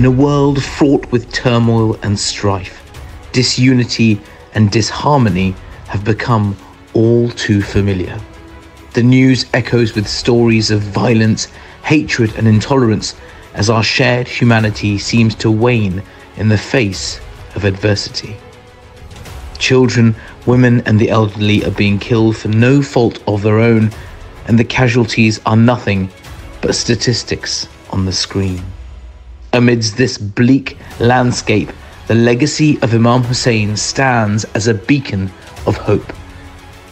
In a world fraught with turmoil and strife, disunity and disharmony have become all too familiar. The news echoes with stories of violence, hatred and intolerance as our shared humanity seems to wane in the face of adversity. Children, women and the elderly are being killed for no fault of their own, and the casualties are nothing but statistics on the screen. Amidst this bleak landscape, the legacy of Imam Hussain stands as a beacon of hope.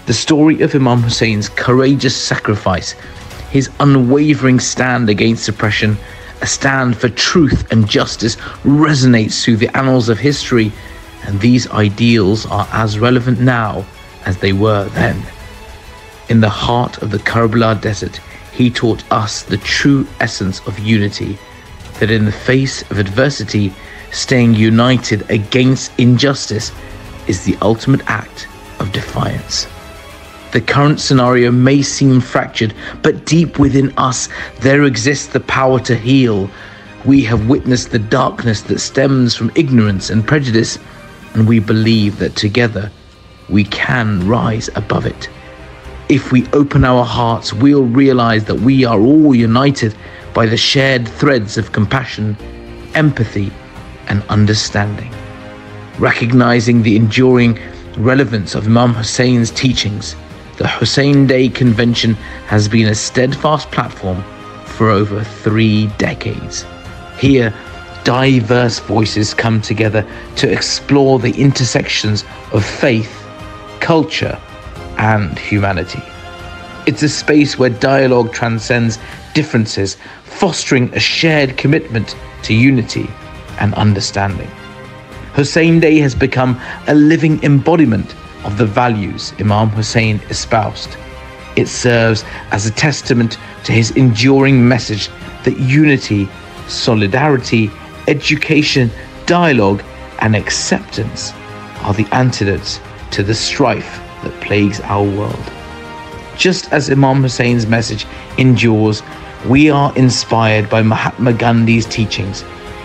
The story of Imam Hussein's courageous sacrifice, his unwavering stand against oppression, a stand for truth and justice, resonates through the annals of history, and these ideals are as relevant now as they were then. In the heart of the Karbala desert, he taught us the true essence of unity, that in the face of adversity, staying united against injustice is the ultimate act of defiance. The current scenario may seem fractured, but deep within us, there exists the power to heal. We have witnessed the darkness that stems from ignorance and prejudice, and we believe that together we can rise above it. If we open our hearts, we'll realize that we are all united by the shared threads of compassion, empathy, and understanding. Recognizing the enduring relevance of Imam Hussein's teachings, the Hussain Day Convention has been a steadfast platform for over 3 decades. Here, diverse voices come together to explore the intersections of faith, culture, and humanity. It's a space where dialogue transcends differences, fostering a shared commitment to unity and understanding. Hussain Day has become a living embodiment of the values Imam Hussain espoused. It serves as a testament to his enduring message that unity, solidarity, education, dialogue, and acceptance are the antidotes to the strife that plagues our world. Just as Imam Hussein's message endures, we are inspired by Mahatma Gandhi's teachings,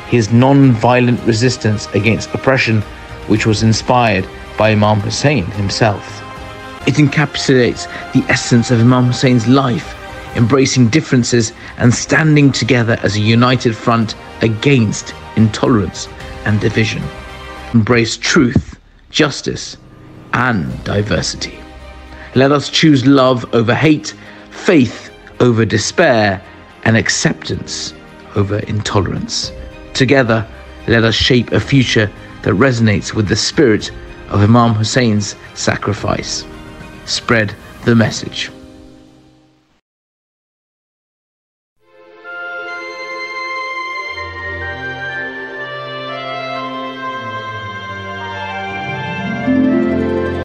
his non-violent resistance against oppression, which was inspired by Imam Hussain himself. It encapsulates the essence of Imam Hussein's life, embracing differences and standing together as a united front against intolerance and division. Embrace truth, justice, and diversity. Let us choose love over hate, faith over despair, and acceptance over intolerance. Together, let us shape a future that resonates with the spirit of Imam Hussein's sacrifice. Spread the message.